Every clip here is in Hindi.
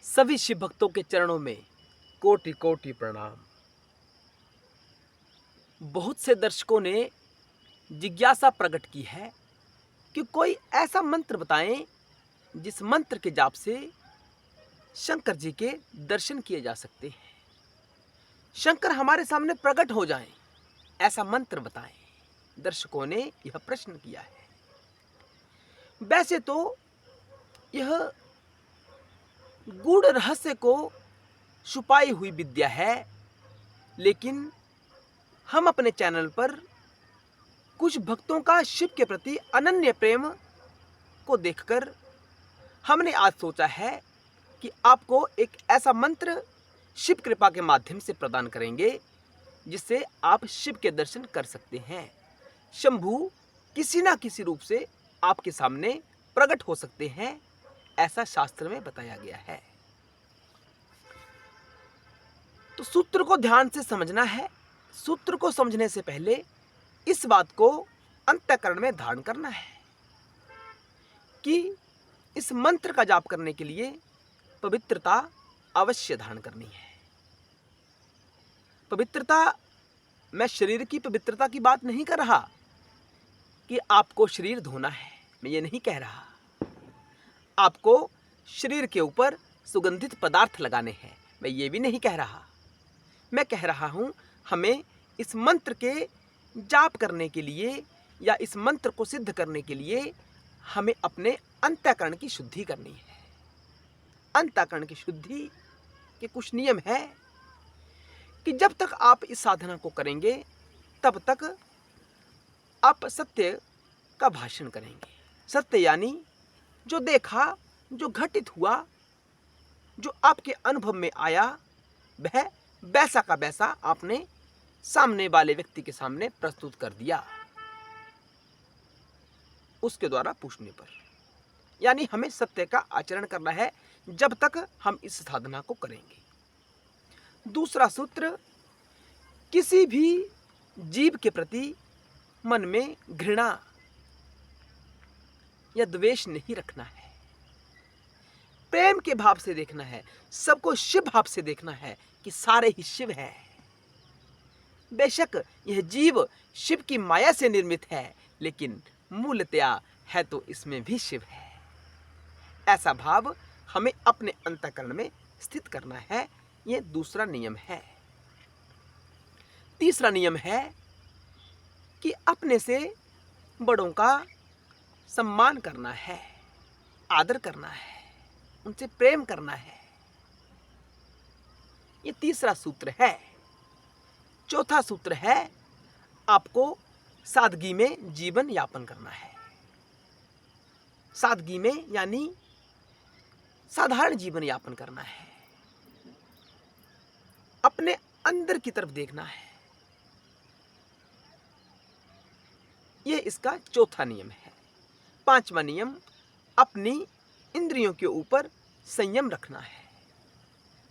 सभी शिव भक्तों के चरणों में कोटि कोटि प्रणाम। बहुत से दर्शकों ने जिज्ञासा प्रकट की है कि कोई ऐसा मंत्र बताएं जिस मंत्र के जाप से शंकर जी के दर्शन किए जा सकते हैं, शंकर हमारे सामने प्रकट हो जाएं, ऐसा मंत्र बताएं। दर्शकों ने यह प्रश्न किया है। वैसे तो यह गूढ़ रहस्य को छुपाई हुई विद्या है, लेकिन हम अपने चैनल पर कुछ भक्तों का शिव के प्रति अनन्य प्रेम को देखकर हमने आज सोचा है कि आपको एक ऐसा मंत्र शिव कृपा के माध्यम से प्रदान करेंगे जिससे आप शिव के दर्शन कर सकते हैं। शंभू किसी ना किसी रूप से आपके सामने प्रकट हो सकते हैं, ऐसा शास्त्र में बताया गया है। तो सूत्र को ध्यान से समझना है। सूत्र को समझने से पहले इस बात को अंतःकरण में धारण करना है कि इस मंत्र का जाप करने के लिए पवित्रता अवश्य धारण करनी है। पवित्रता, मैं शरीर की पवित्रता की बात नहीं कर रहा कि आपको शरीर धोना है, मैं ये नहीं कह रहा। आपको शरीर के ऊपर सुगंधित पदार्थ लगाने हैं, मैं ये भी नहीं कह रहा। मैं कह रहा हूं हमें इस मंत्र के जाप करने के लिए या इस मंत्र को सिद्ध करने के लिए हमें अपने अंतःकरण की शुद्धि करनी है। अंतःकरण की शुद्धि के कुछ नियम है कि जब तक आप इस साधना को करेंगे तब तक आप सत्य का भाषण करेंगे। सत्य यानी जो देखा, जो घटित हुआ, जो आपके अनुभव में आया, वह वैसा का वैसा आपने सामने वाले व्यक्ति के सामने प्रस्तुत कर दिया उसके द्वारा पूछने पर। यानी हमें सत्य का आचरण करना है जब तक हम इस साधना को करेंगे। दूसरा सूत्र, किसी भी जीव के प्रति मन में घृणा या द्वेष नहीं रखना है। प्रेम के भाव से देखना है, सबको शिव भाव से देखना है कि सारे ही शिव हैं। बेशक यह जीव शिव की माया से निर्मित है, लेकिन मूलतया है तो इसमें भी शिव है। ऐसा भाव हमें अपने अंतःकरण में स्थित करना है। यह दूसरा नियम है। तीसरा नियम है कि अपने से बड़ों का सम्मान करना है, आदर करना है, उनसे प्रेम करना है। यह तीसरा सूत्र है। चौथा सूत्र है, आपको सादगी में जीवन यापन करना है। सादगी में यानी साधारण जीवन यापन करना है। अपने अंदर की तरफ देखना है। यह इसका चौथा नियम है। पांचवा नियम, अपनी इंद्रियों के ऊपर संयम रखना है।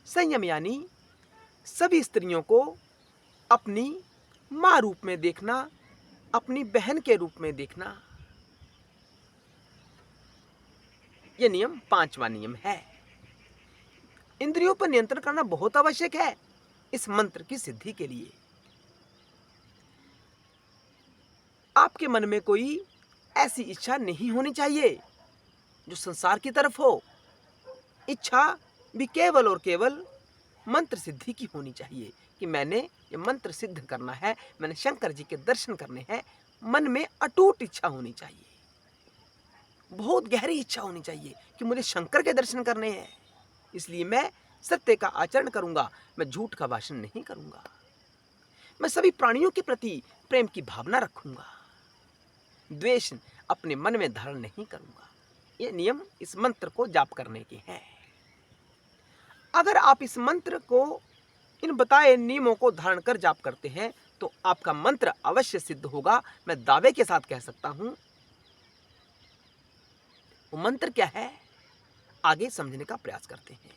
संयम यानी सभी स्त्रियों को अपनी मां रूप में देखना, अपनी बहन के रूप में देखना। यह नियम पांचवा नियम है। इंद्रियों पर नियंत्रण करना बहुत आवश्यक है इस मंत्र की सिद्धि के लिए। आपके मन में कोई ऐसी इच्छा नहीं होनी चाहिए जो संसार की तरफ हो। इच्छा भी केवल और केवल मंत्र सिद्धि की होनी चाहिए कि मैंने ये मंत्र सिद्ध करना है, मैंने शंकर जी के दर्शन करने हैं। मन में अटूट इच्छा होनी चाहिए, बहुत गहरी इच्छा होनी चाहिए कि मुझे शंकर के दर्शन करने हैं, इसलिए मैं सत्य का आचरण करूंगा, मैं झूठ का भाषण नहीं करूंगा, मैं सभी प्राणियों के प्रति प्रेम की भावना रखूंगा, द्वेष अपने मन में धारण नहीं करूंगा। ये नियम इस मंत्र को जाप करने के हैं। अगर आप इस मंत्र को, इन बताए नियमों को धारण कर जाप करते हैं तो आपका मंत्र अवश्य सिद्ध होगा। मैं दावे के साथ कह सकता हूं। वो मंत्र क्या है, आगे समझने का प्रयास करते हैं।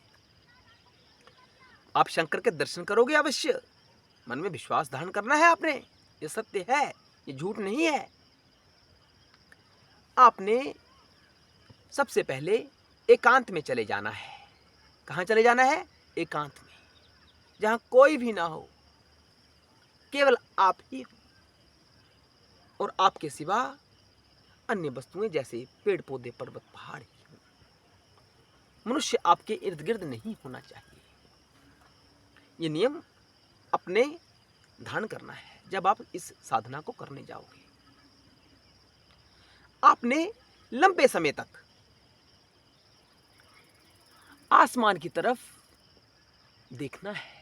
आप शंकर के दर्शन करोगे अवश्य। मन में विश्वास धारण करना है आपने, ये सत्य है, ये झूठ नहीं है। आपने सबसे पहले एकांत में चले जाना है। कहाँ चले जाना है? एकांत में, जहाँ कोई भी ना हो, केवल आप ही हो और आपके सिवा अन्य वस्तुएं जैसे पेड़ पौधे पर्वत पहाड़ ही हो। मनुष्य आपके इर्द गिर्द नहीं होना चाहिए। ये नियम अपने धारण करना है जब आप इस साधना को करने जाओगे। आपने लंबे समय तक आसमान की तरफ देखना है।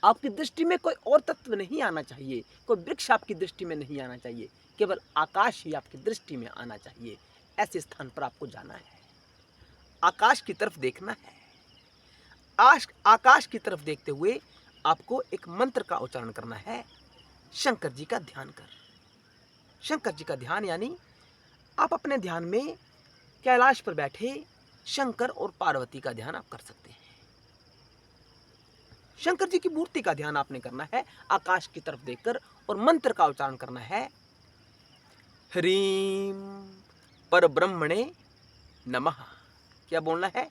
आपकी दृष्टि में कोई और तत्व नहीं आना चाहिए, कोई वृक्ष आपकी दृष्टि में नहीं आना चाहिए, केवल आकाश ही आपकी दृष्टि में आना चाहिए। ऐसे स्थान पर आपको जाना है, आकाश की तरफ देखना है। आकाश की तरफ देखते हुए आपको एक मंत्र का उच्चारण करना है, शंकर जी का ध्यान कर। शंकर जी का ध्यान यानी आप अपने ध्यान में कैलाश पर बैठे शंकर और पार्वती का ध्यान आप कर सकते हैं। शंकर जी की मूर्ति का ध्यान आपने करना है आकाश की तरफ देखकर, और मंत्र का उच्चारण करना है, ह्रीम परब्रह्मणे नमः। क्या बोलना है?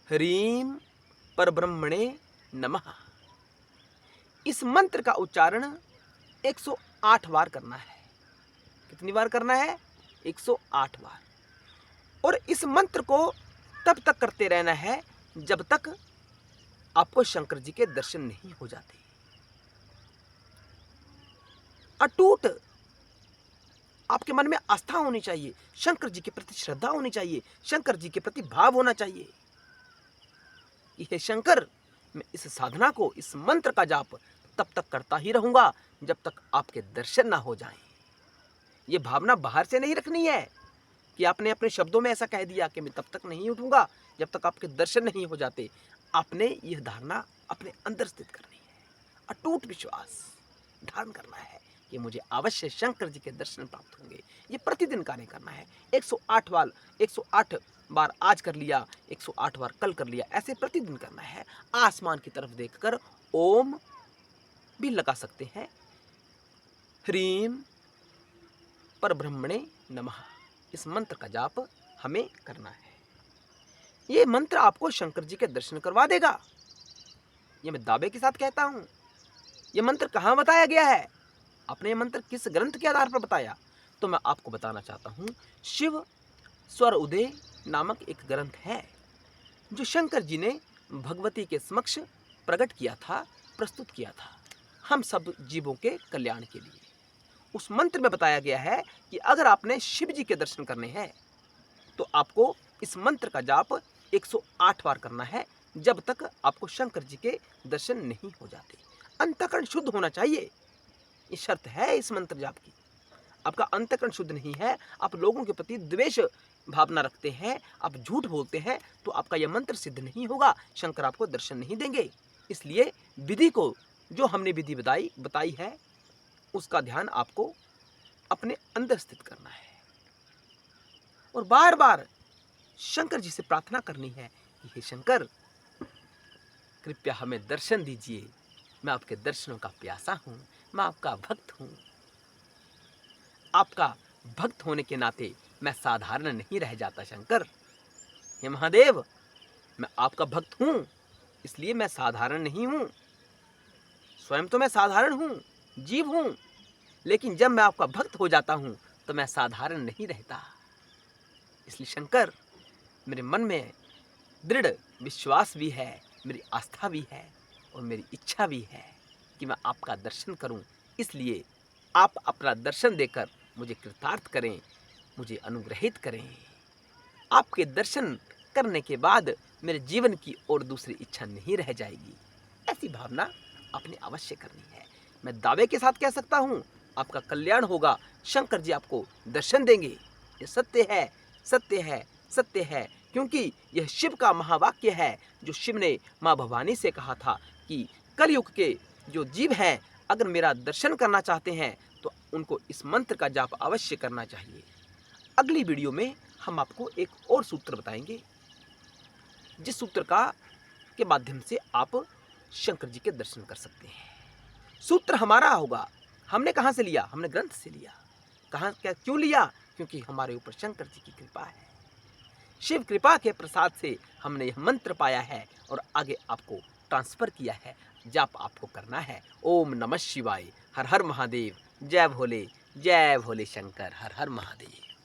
ह्रीम परब्रह्मणे नमः। इस मंत्र का उच्चारण 108 बार करना है। कितनी बार करना है? 108 बार। और इस मंत्र को तब तक करते रहना है जब तक आपको शंकर जी के दर्शन नहीं हो जाते। अटूट आपके मन में आस्था होनी चाहिए, शंकर जी के प्रति श्रद्धा होनी चाहिए, शंकर जी के प्रति भाव होना चाहिए कि हे शंकर, मैं इस साधना को, इस मंत्र का जाप तब तक करता ही रहूंगा जब तक आपके दर्शन ना हो जाएं। ये भावना बाहर से नहीं रखनी है कि आपने अपने शब्दों में ऐसा कह दिया कि मैं तब तक नहीं उठूंगा जब तक आपके दर्शन नहीं हो जाते। आपने यह धारणा अपने अंदर स्थित करनी है, अटूट विश्वास धारण करना है कि मुझे अवश्य शंकर जी के दर्शन प्राप्त होंगे। ये प्रतिदिन कार्य करना है। 108 बार आज कर लिया, 108 बार कल कर लिया, ऐसे प्रतिदिन करना है। आसमान की तरफ देखकर ओम भी लगा सकते हैं, ह्रीम परब्रह्मणे नमः। इस मंत्र का जाप हमें करना है। ये मंत्र आपको शंकर जी के दर्शन करवा देगा, ये मैं दावे के साथ कहता हूं। ये मंत्र कहां बताया गया है? आपने ये मंत्र किस ग्रंथ के आधार पर बताया? तो मैं आपको बताना चाहता हूं, शिव स्वर उदय नामक एक ग्रंथ है जो शंकर जी ने भगवती के समक्ष प्रकट किया था, प्रस्तुत किया था, हम सब जीवों के कल्याण के लिए। उस मंत्र में बताया गया है कि अगर आपने शिव जी के दर्शन करने हैं तो आपको इस मंत्र का जाप 108 बार करना है जब तक आपको शंकर जी के दर्शन नहीं हो जाते। अंतःकरण शुद्ध होना चाहिए, ये शर्त है इस मंत्र जाप की। आपका अंतःकरण शुद्ध नहीं है, आप लोगों के प्रति द्वेष भावना रखते हैं, आप झूठ बोलते हैं, तो आपका यह मंत्र सिद्ध नहीं होगा, शंकर आपको दर्शन नहीं देंगे। इसलिए विधि को, जो हमने विधि बताई है, उसका ध्यान आपको अपने अंदर स्थित करना है और बार बार शंकर जी से प्रार्थना करनी है कि हे शंकर, कृपया हमें दर्शन दीजिए, मैं आपके दर्शनों का प्यासा हूं, मैं आपका भक्त हूं। आपका भक्त होने के नाते मैं साधारण नहीं रह जाता शंकर। हे महादेव, मैं आपका भक्त हूं, इसलिए मैं साधारण नहीं हूं। स्वयं तो मैं साधारण हूं, जीव हूं, लेकिन जब मैं आपका भक्त हो जाता हूं तो मैं साधारण नहीं रहता। इसलिए शंकर, मेरे मन में दृढ़ विश्वास भी है, मेरी आस्था भी है और मेरी इच्छा भी है कि मैं आपका दर्शन करूं। इसलिए आप अपना दर्शन देकर मुझे कृतार्थ करें, मुझे अनुग्रहित करें। आपके दर्शन करने के बाद मेरे जीवन की और दूसरी इच्छा नहीं रह जाएगी। ऐसी भावना अपने अवश्य करनी है। मैं दावे के साथ कह सकता हूँ, आपका कल्याण होगा, शंकर जी आपको दर्शन देंगे। ये सत्य है, सत्य है, सत्य है, क्योंकि यह शिव का महावाक्य है जो शिव ने माँ भवानी से कहा था कि कलयुग के जो जीव हैं, अगर मेरा दर्शन करना चाहते हैं तो उनको इस मंत्र का जाप अवश्य करना चाहिए। अगली वीडियो में हम आपको एक और सूत्र बताएंगे, जिस सूत्र के माध्यम से आप शंकर जी के दर्शन कर सकते हैं। सूत्र हमारा होगा, हमने कहाँ से लिया? हमने ग्रंथ से लिया। कहाँ, क्या, क्यों लिया? क्योंकि हमारे ऊपर शंकर जी की कृपा है। शिव कृपा के प्रसाद से हमने यह मंत्र पाया है और आगे आपको ट्रांसफ़र किया है। जाप आपको करना है ओम नमः शिवाय, हर हर महादेव, जय भोले शंकर, हर हर महादेव।